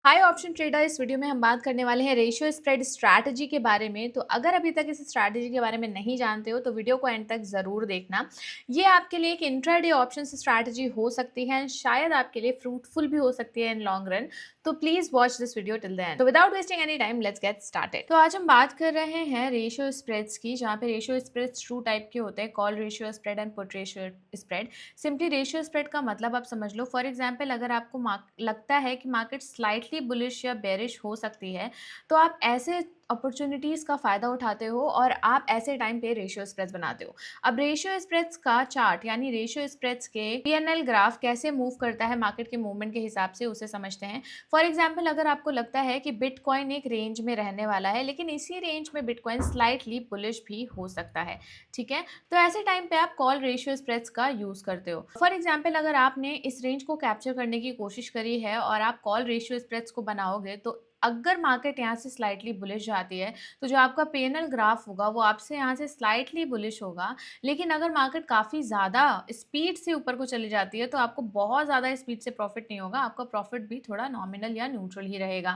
हाय option trader. इस video में हम बात करने वाले हैं रेशियो स्प्रेड स्ट्रैटेजी के बारे में। तो अगर अभी तक इस स्ट्रैटेजी के बारे में नहीं जानते हो तो वीडियो को एंड तक ज़रूर देखना। ये आपके लिए एक इंट्राडे ऑप्शन स्ट्रैटेजी हो सकती है, शायद आपके लिए फ्रूटफुल भी हो सकती है इन लॉन्ग रन। तो please watch this video till the end. तो without wasting any time let's get started. तो आज हम बात कर रहे हैं रेशियो स्प्रेड्स की, जहाँ पे रेशियो स्प्रेड्स टू टाइप के होते हैं, call ratio spread and put ratio spread. Simply ratio spread का मतलब आप समझ लो। फॉर एग्जाम्पल, अगर आपको लगता है कि मार्केट स्लाइटली बुलिश या बेरिश हो सकती है, तो आप ऐसे अपॉर्चुनिटीज़ का फ़ायदा उठाते हो और आप ऐसे टाइम पे रेशियो स्प्रेड्स बनाते हो। अब रेशियो स्प्रेड्स का चार्ट यानी रेशियो स्प्रेड्स के पीएनएल ग्राफ कैसे मूव करता है मार्केट के मूवमेंट के हिसाब से, उसे समझते हैं। फॉर एग्जाम्पल, अगर आपको लगता है कि बिटकॉइन एक रेंज में रहने वाला है, लेकिन इसी रेंज में बिटकॉइन स्लाइटली बुलिश भी हो सकता है, ठीक है, तो ऐसे टाइम पे आप कॉल रेशियो स्प्रेड्स का यूज़ करते हो। फॉर एग्जाम्पल, अगर आपने इस रेंज को कैप्चर करने की कोशिश करी है और आप कॉल रेशियो स्प्रेड्स को बनाओगे, तो अगर मार्केट यहाँ से स्लाइटली बुलिश जाती है, तो जो आपका पीएनएल ग्राफ होगा वो आपसे यहाँ से स्लाइटली बुलिश होगा। लेकिन अगर मार्केट काफ़ी ज़्यादा स्पीड से ऊपर को चली जाती है, तो आपको बहुत ज़्यादा स्पीड से प्रॉफिट नहीं होगा, आपका प्रॉफिट भी थोड़ा नॉमिनल या न्यूट्रल ही रहेगा।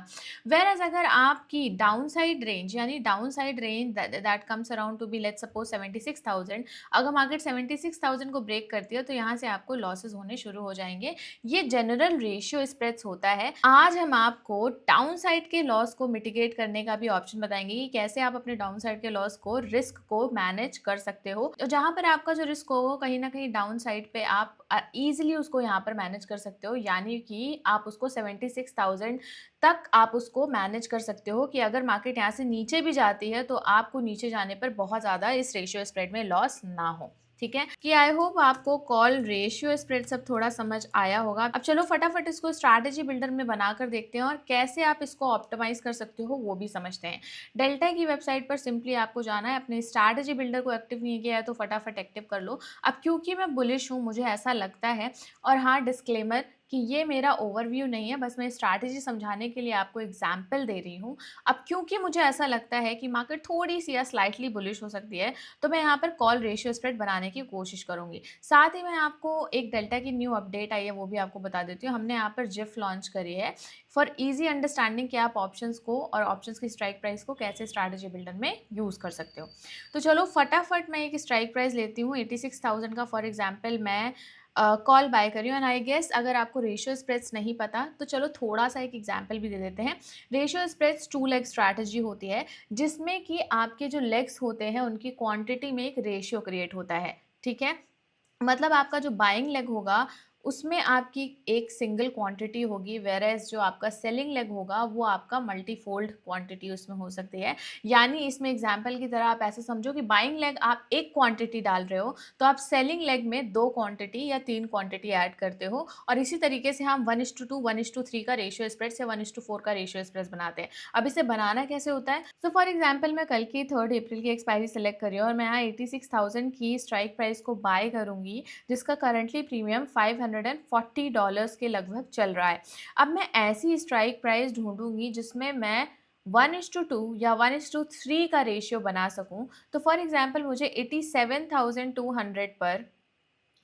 वेयर अगर आपकी डाउन साइड रेंज यानी down side range that comes around to be let's suppose 76,000, अगर मार्केट 76,000 को ब्रेक करती है, तो यहाँ से आपको लॉसेस होने शुरू हो जाएंगे। ये जनरल रेशियो स्प्रेड्स होता है। आज हम आपको डाउन साइड के लॉस को मिटिगेट करने का भी ऑप्शन बताएंगे कि कैसे आप अपने डाउन साइड के लॉस को, रिस्क को मैनेज कर सकते हो। तो जहां पर आपका जो रिस्क हो कहीं ना कहीं डाउन साइड पे आप इजीली उसको यहाँ पर मैनेज कर सकते हो, यानी कि आप उसको 76,000 तक आप उसको मैनेज कर सकते हो कि अगर मार्केट यहाँ से नीचे भी जाती है, तो आपको नीचे जाने पर बहुत ज़्यादा इस रेशियो स्प्रेड में लॉस ना हो। ठीक है कि आई होप आपको कॉल रेशियो स्प्रेड सब थोड़ा समझ आया होगा। अब चलो फटाफट इसको स्ट्रैटेजी बिल्डर में बनाकर देखते हैं और कैसे आप इसको ऑप्टिमाइज कर सकते हो वो भी समझते हैं। डेल्टा की वेबसाइट पर सिंपली आपको जाना है, अपने स्ट्रैटेजी बिल्डर को एक्टिव नहीं किया है तो फटाफट एक्टिव कर लो। अब क्योंकि मैं बुलिश हूँ, मुझे ऐसा लगता है, और हाँ, डिस्क्लेमर कि ये मेरा ओवरव्यू नहीं है, बस मैं स्ट्रैटेजी समझाने के लिए आपको एग्जाम्पल दे रही हूँ। अब क्योंकि मुझे ऐसा लगता है कि मार्केट थोड़ी सी या स्लाइटली बुलिश हो सकती है, तो मैं यहाँ पर कॉल रेशियो स्प्रेड बनाने की कोशिश करूंगी। साथ ही मैं आपको एक डेल्टा की न्यू अपडेट आई है वो भी आपको बता देती हूँ। हमने यहाँ पर जिफ लॉन्च करी है फॉर इजी अंडरस्टैंडिंग कि आप ऑप्शंस को और ऑप्शंस की स्ट्राइक प्राइस को कैसे स्ट्रैटेजी बिल्डर में यूज़ कर सकते हो। तो चलो फटाफट मैं एक स्ट्राइक प्राइस लेती हूँ 86,000 का। फॉर एग्जाम्पल मैं कॉल बाय करी हूँ। एंड आई गेस अगर आपको रेशियो स्प्रेड्स नहीं पता तो चलो थोड़ा सा एक एग्जाम्पल भी दे देते हैं। Ratio spreads two leg strategy होती है, जिसमें कि आपके जो लेग्स होते हैं उनकी क्वांटिटी में एक रेशियो क्रिएट होता है, ठीक है। मतलब आपका जो बाइंग लेग होगा उसमें आपकी एक सिंगल क्वांटिटी होगी, वेर एज जो आपका सेलिंग लेग होगा वो आपका मल्टीफोल्ड क्वांटिटी उसमें हो सकती है। यानी इसमें एग्जाम्पल की तरह आप ऐसे समझो कि बाइंग लेग आप एक क्वांटिटी डाल रहे हो, तो आप सेलिंग लेग में 2 क्वांटिटी या 3 क्वांटिटी ऐड करते हो। और इसी तरीके से हम 1:2 1:3 का रेशियो स्प्रेड या 1:4 का रेशियो स्प्रेड बनाते हैं। अब इसे बनाना कैसे होता है? सो फॉर एग्जाम्पल, मैं कल की 3 अप्रैल की एक्सपायरी सेलेक्ट करी और मैं यहाँ 86,000 की स्ट्राइक प्राइस को बाय करूंगी, जिसका करंटली प्रीमियम $540 के लगभग चल रहा है। अब मैं ऐसी स्ट्राइक प्राइस ढूंढूंगी जिसमें मैं 1:2 या 1:3 का रेशियो बना सकूं। तो फॉर एग्जाम्पल, मुझे 87,200 पर,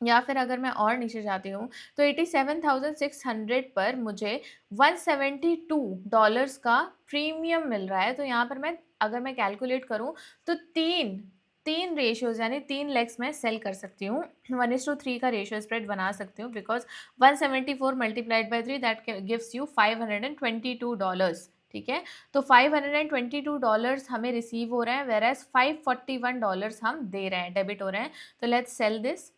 या फिर अगर मैं और नीचे जाती हूँ तो 87,600 पर मुझे $172 का प्रीमियम मिल रहा है। तो यहाँ पर मैं, अगर मैं कैलकुलेट करूँ, तो तीन तीन रेशियोज यानी 3 लेग्स में सेल कर सकती हूँ। 1:3 का रेशियो स्प्रेड बना सकती हूँ, because 174 multiplied by 3 that gives you $522, ठीक है। तो $522 हमें रिसीव हो रहे हैं, वेर एज $541 हम दे रहे हैं, डेबिट हो रहे हैं। तो लेट्स सेल दिस।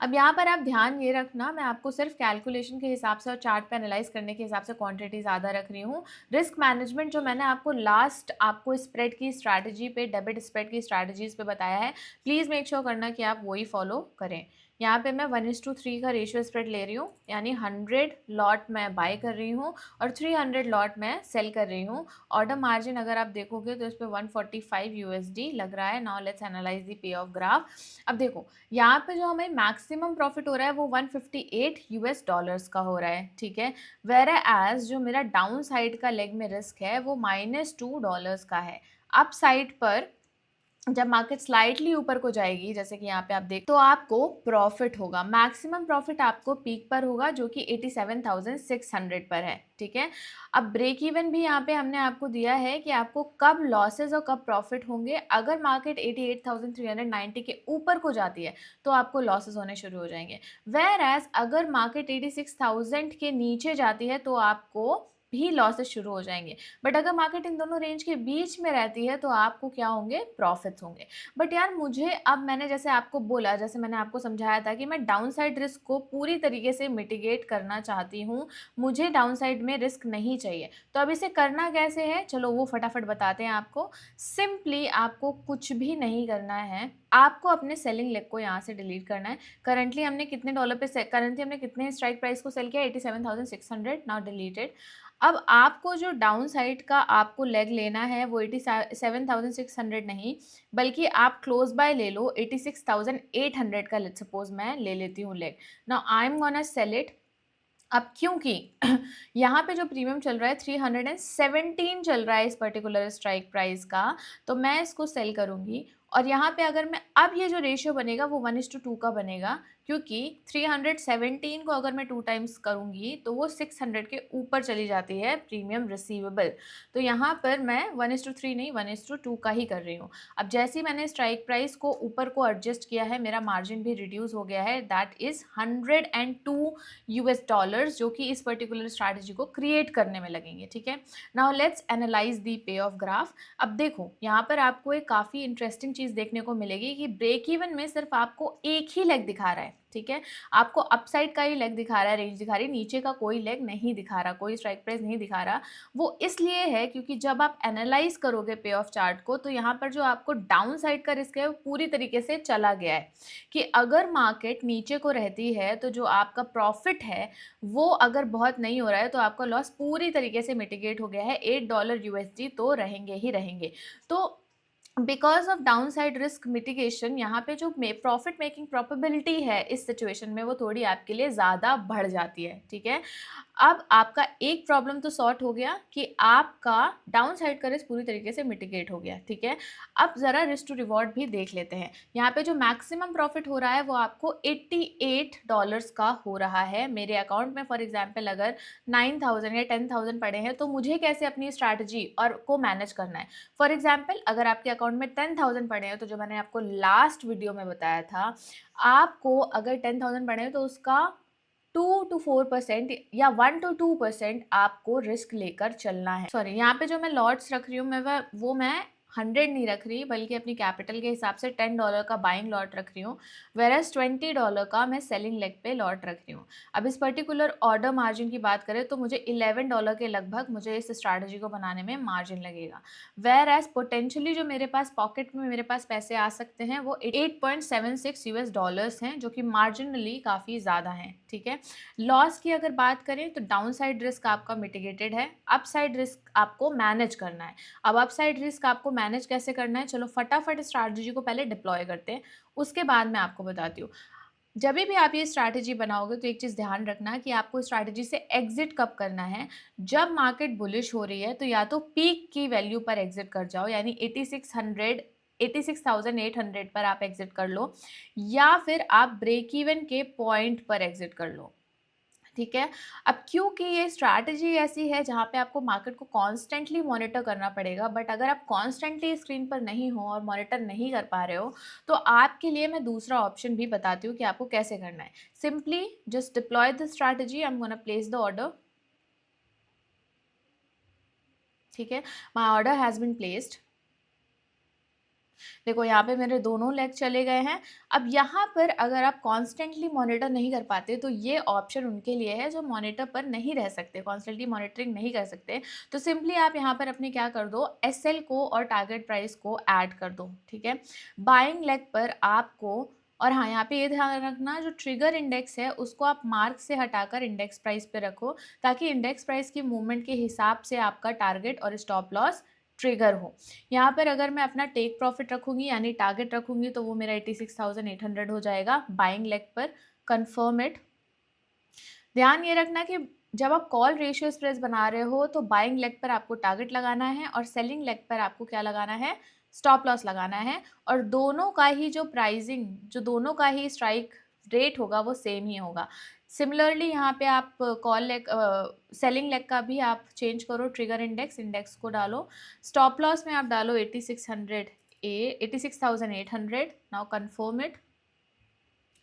अब यहाँ पर आप ध्यान ये रखना, मैं आपको सिर्फ कैलकुलेशन के हिसाब से और चार्ट पे एनालाइज करने के हिसाब से क्वांटिटी ज़्यादा रख रही हूँ। रिस्क मैनेजमेंट जो मैंने आपको लास्ट आपको स्प्रेड की स्ट्रैटेजी पे, डेबिट स्प्रेड की स्ट्रैटेजीज पे बताया है, प्लीज़ मेक श्योर करना कि आप वही फॉलो करें। यहाँ पे मैं 1:3 का रेशियो स्प्रेड ले रही हूँ, यानी 100 लॉट मैं बाय कर रही हूँ और 300 लॉट मैं सेल कर रही हूँ। ऑर्डर मार्जिन अगर आप देखोगे तो इस पर 145 USD लग रहा है। Now let's analyse the pay of graph. अब देखो, यहाँ पे जो हमें मैक्सिमम प्रॉफिट हो रहा है वो $158 का हो रहा है, ठीक है। वेर एज जो मेरा डाउन साइड का लेग में रिस्क है वो -$2 का है। अप साइड पर जब मार्केट स्लाइटली ऊपर को जाएगी, जैसे कि यहाँ पे आप देख, तो आपको प्रॉफिट होगा, मैक्सिमम प्रॉफिट आपको पीक पर होगा जो कि 87,600 पर है, ठीक है। अब ब्रेक इवन भी यहाँ पे हमने आपको दिया है कि आपको कब लॉसेस और कब प्रॉफिट होंगे। अगर मार्केट 88,390 के ऊपर को जाती है तो आपको लॉसेस होने शुरू हो जाएंगे, वेयर एज अगर मार्केट 86,000 के नीचे जाती है तो आपको भी लॉसेस शुरू हो जाएंगे। बट अगर मार्केट इन दोनों रेंज के बीच में रहती है तो आपको क्या होंगे, प्रॉफिट्स होंगे। बट यार मुझे, अब मैंने जैसे आपको बोला, जैसे मैंने आपको समझाया था कि मैं डाउन साइड रिस्क को पूरी तरीके से मिटिगेट करना चाहती हूँ, मुझे डाउन साइड में रिस्क नहीं चाहिए। तो अब इसे करना कैसे है, चलो वो फटाफट बताते हैं आपको। सिंपली आपको कुछ भी नहीं करना है, आपको अपने सेलिंग लेग को यहाँ से डिलीट करना है। करंटली हमने कितने डॉलर पे, करंटली हमने कितने स्ट्राइक प्राइस को सेल किया, 87,600, नाउ डिलीटेड। अब आपको जो डाउन साइड का आपको लेग लेना है वो 87,600 नहीं, बल्कि आप क्लोज बाय ले लो 86,800 का। लेट्स सपोज मैं ले लेती हूँ leg, now I am gonna sell it. अब क्योंकि यहाँ पे जो प्रीमियम चल रहा है 317 चल रहा है इस पर्टिकुलर स्ट्राइक प्राइस का, तो मैं इसको सेल करूँगी। और यहाँ पे अगर मैं, अब ये जो रेशियो बनेगा वो 1:2 का बनेगा, क्योंकि 317 को अगर मैं 2 टाइम्स करूँगी तो वो 600 के ऊपर चली जाती है प्रीमियम रिसीवेबल। तो यहाँ पर मैं 1:3 नहीं 1:2 का ही कर रही हूँ। अब जैसे ही मैंने स्ट्राइक प्राइस को ऊपर को एडजस्ट किया है, मेरा मार्जिन भी रिड्यूस हो गया है, दैट इज़ $102 जो कि इस पर्टिकुलर स्ट्रैटेजी को क्रिएट करने में लगेंगे, ठीक है। नाउ लेट्स एनालाइज दी पे ऑफ ग्राफ। अब देखो यहाँ पर आपको एक काफ़ी इंटरेस्टिंग चीज़ देखने को मिलेगी कि ब्रेक इवन में सिर्फ आपको एक ही लेग दिखा रहा है, ठीक है। आपको अपसाइड का ही लेग दिखा रहा है, रेंज दिखा रही है, नीचे का कोई लेग नहीं दिखा रहा, कोई स्ट्राइक प्राइस नहीं दिखा रहा। वो इसलिए है क्योंकि जब आप एनालाइज करोगे पे ऑफ चार्ट को तो यहाँ पर जो आपको डाउन साइड का रिस्क है वो पूरी तरीके से चला गया है, कि अगर मार्केट नीचे को रहती है तो जो आपका प्रॉफिट है वो अगर बहुत नहीं हो रहा है तो आपका लॉस पूरी तरीके से मिटिगेट हो गया है। $8 तो रहेंगे ही रहेंगे। तो because of down side risk mitigation, यहाँ पे जो प्रॉफिट मेकिंग प्रोबेबिलिटी है इस सिचुएशन में वो थोड़ी आपके लिए ज़्यादा बढ़ जाती है, ठीक है। अब आपका एक प्रॉब्लम तो सॉर्ट हो गया कि आपका डाउन साइड का रिस्क पूरी तरीके से मिटिगेट हो गया, ठीक है। अब ज़रा रिस्क टू रिवॉर्ड भी देख लेते हैं। यहाँ पे जो मैक्सिमम प्रॉफिट हो रहा है वो आपको $88 का हो रहा है। मेरे अकाउंट में फॉर एग्जाम्पल अगर 9,000 या 10,000 पड़े हैं तो मुझे कैसे अपनी स्ट्रैटेजी और को मैनेज करना है। फॉर एग्जाम्पल अगर आपके अकाउंट में 10,000 पड़े हैं तो जो मैंने आपको लास्ट वीडियो में बताया था, आपको अगर 10,000 पड़े हैं तो उसका 2 to 4% या 1 to 2% आपको रिस्क लेकर चलना है। सॉरी, यहाँ पे जो मैं लॉट्स रख रही हूँ मैं 100 नहीं रख रही, बल्कि अपनी कैपिटल के हिसाब से $10 का बाइंग लॉट रख रही हूँ, वेरएज $20 का मैं सेलिंग लेग पे लॉट रख रही हूँ। अब इस पर्टिकुलर ऑर्डर मार्जिन की बात करें तो मुझे $11 के लगभग मुझे इस स्ट्रैटेजी को बनाने में मार्जिन लगेगा, वेर एज पोटेंशियली जो मेरे पास पॉकेट में मेरे पास पैसे आ सकते हैं वो $8.76 हैं, जो कि मार्जिनली काफ़ी ज़्यादा हैं, ठीक है। लॉस की अगर बात करें तो डाउन साइड रिस्क आपका मिटिगेटेड है, अप साइड रिस्क आपको मैनेज करना है। अब अप साइड रिस्क आपको मैनेज कैसे करना है, चलो फटाफट स्ट्रैटेजी को पहले डिप्लॉय करते हैं, उसके बाद मैं आपको बताती हूँ। जब भी आप ये स्ट्रैटेजी बनाओगे तो एक चीज़ ध्यान रखना कि आपको स्ट्रैटेजी से एग्जिट कब करना है। जब मार्केट बुलिश हो रही है तो या तो पीक की वैल्यू पर एग्जिट कर जाओ, यानी 86,800 पर आप एग्जिट कर लो, या फिर आप ब्रेक इवन के पॉइंट पर एग्जिट कर लो, ठीक है। अब क्योंकि ये स्ट्रैटेजी ऐसी है जहाँ पे आपको मार्केट को कॉन्स्टेंटली मॉनिटर करना पड़ेगा, बट अगर आप कॉन्स्टेंटली स्क्रीन पर नहीं हो और मॉनिटर नहीं कर पा रहे हो तो आपके लिए मैं दूसरा ऑप्शन भी बताती हूँ कि आपको कैसे करना है। Simply just deploy the strategy, I am gonna place the order, ठीक है। My order has been placed. देखो यहाँ पे मेरे दोनों लेग चले गए हैं। अब यहाँ पर अगर आप कॉन्स्टेंटली मॉनिटर नहीं कर पाते तो ये ऑप्शन उनके लिए है जो मॉनिटर पर नहीं रह सकते, कॉन्स्टेंटली मॉनिटरिंग नहीं कर सकते। तो सिंपली आप यहाँ पर अपने क्या कर दो, एसएल को और टारगेट प्राइस को ऐड कर दो, ठीक है। बाइंग लेग पर आपको, और हाँ यहाँ पे ये ध्यान रखना जो ट्रिगर इंडेक्स है उसको आप मार्क से हटाकर इंडेक्स प्राइस पे रखो, ताकि इंडेक्स प्राइस की मूवमेंट के हिसाब से आपका टारगेट और स्टॉप लॉस ट्रिगर हो। यहाँ पर अगर मैं अपना टेक प्रॉफिट रखूंगी यानी टारगेट रखूंगी तो वो मेरा 86,800 हो जाएगा बाइंग लेग पर। Confirm it. ध्यान ये रखना कि जब आप कॉल रेशियो स्प्रेड बना रहे हो तो बाइंग लेग पर आपको टारगेट लगाना है और सेलिंग लेग पर आपको क्या लगाना है, स्टॉप लॉस लगाना है और दोनों का ही जो प्राइसिंग, जो दोनों का ही स्ट्राइक रेट होगा वो सेम ही होगा। सिमिलरली यहाँ पे आप कॉल लेग सेलिंग लेग का भी आप चेंज करो, ट्रिगर इंडेक्स इंडेक्स को डालो, स्टॉप लॉस में आप डालो 8600 ए 86,800। Now confirm it.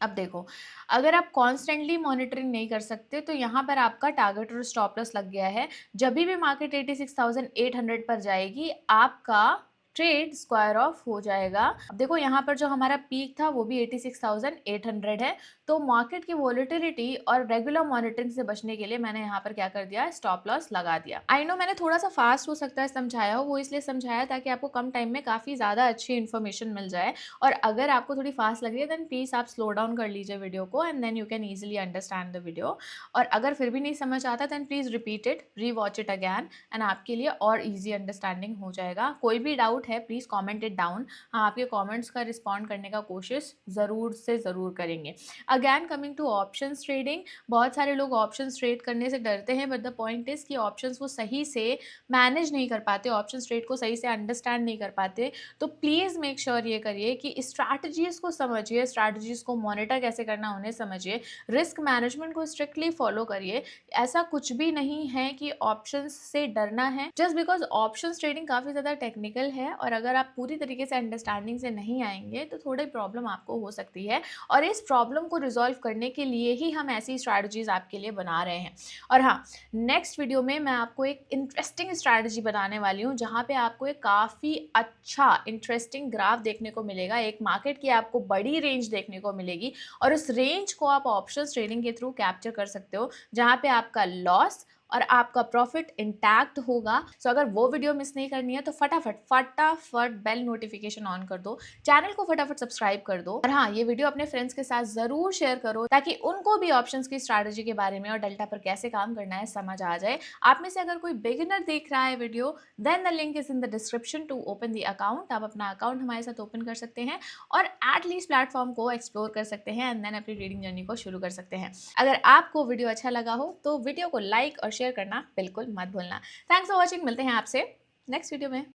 अब देखो, अगर आप कॉन्स्टेंटली मॉनिटरिंग नहीं कर सकते तो यहाँ पर आपका टारगेट और स्टॉप लॉस लग गया है। जब भी मार्केट 86,800 पर जाएगी आपका ट्रेड स्क्वायर ऑफ हो जाएगा। अब देखो यहाँ पर जो हमारा पीक था वो भी 86,800 है। तो मार्केट की वॉलेटिलिटी और रेगुलर मॉनिटरिंग से बचने के लिए मैंने यहाँ पर क्या कर दिया, स्टॉप लॉस लगा दिया। आई नो मैंने थोड़ा सा फास्ट हो सकता है समझाया हो, वो इसलिए समझाया ताकि आपको कम टाइम में काफ़ी ज़्यादा अच्छी इन्फॉर्मेशन मिल जाए। और अगर आपको थोड़ी फास्ट लग रही है देन प्लीज़ आप स्लो डाउन कर लीजिए वीडियो को and then you can easily understand the video. और अगर फिर भी नहीं समझ आता then please repeat it, rewatch it again and आपके लिए और ईजी अंडरस्टैंडिंग हो जाएगा। कोई भी डाउट है प्लीज़ कॉमेंट इट डाउन, हाँ आपके कॉमेंट्स का रिस्पॉन्ड करने का कोशिश ज़रूर से ज़रूर करेंगे। Again coming two options trading, बहुत सारे लोग ऑप्शंस ट्रेड करने से डरते हैं बट द पॉइंट इज़ कि ऑप्शंस वो सही से मैनेज नहीं कर पाते, ऑप्शंस ट्रेड को सही से अंडरस्टैंड नहीं कर पाते। तो प्लीज़ मेक श्योर ये करिए कि स्ट्रैटेजीज़ को समझिए, स्ट्रैटेजीज़ को मॉनिटर कैसे करना उन्हें समझिए, रिस्क मैनेजमेंट को स्ट्रिक्टली फॉलो करिए। ऐसा कुछ भी नहीं है कि ऑप्शंस से डरना है, जस्ट बिकॉज ऑप्शंस ट्रेडिंग काफ़ी ज़्यादा टेक्निकल है और अगर आप पूरी तरीके से अंडरस्टैंडिंग से नहीं आएंगे तो थोड़ी प्रॉब्लम आपको हो सकती है। और इस प्रॉब्लम को रिजॉल्व करने के लिए ही हम ऐसी स्ट्रैटेजीज़ आपके लिए बना रहे हैं। और हाँ, नेक्स्ट वीडियो में मैं आपको एक इंटरेस्टिंग स्ट्रैटेजी बताने वाली हूँ जहाँ पे आपको एक काफ़ी अच्छा इंटरेस्टिंग ग्राफ देखने को मिलेगा, एक मार्केट की आपको बड़ी रेंज देखने को मिलेगी और उस रेंज को आप ऑप्शंस ट्रेडिंग के थ्रू कैप्चर कर सकते हो जहाँ पे आपका लॉस और आपका प्रॉफिट इंटैक्ट होगा। सो अगर वो वीडियो मिस नहीं करनी है तो फटाफट बेल नोटिफिकेशन ऑन कर दो, चैनल को फटाफट सब्सक्राइब कर दो और हाँ ये वीडियो अपने फ्रेंड्स के साथ जरूर शेयर करो ताकि उनको भी ऑप्शंस की स्ट्रैटेजी के बारे में और डेल्टा पर कैसे काम करना है समझ आ जाए। आप में से अगर कोई बिगिनर देख रहा है video then the link is in the description to open the account. आप अपना अकाउंट हमारे साथ ओपन कर सकते हैं और एटलीस्ट प्लेटफॉर्म को एक्सप्लोर कर सकते हैं एंड देन अपनी ट्रेडिंग जर्नी को शुरू कर सकते हैं। अगर आपको वीडियो अच्छा लगा हो तो वीडियो को लाइक और शेयर करना बिल्कुल मत भूलना। थैंक्स फॉर वॉचिंग, मिलते हैं आपसे नेक्स्ट वीडियो में।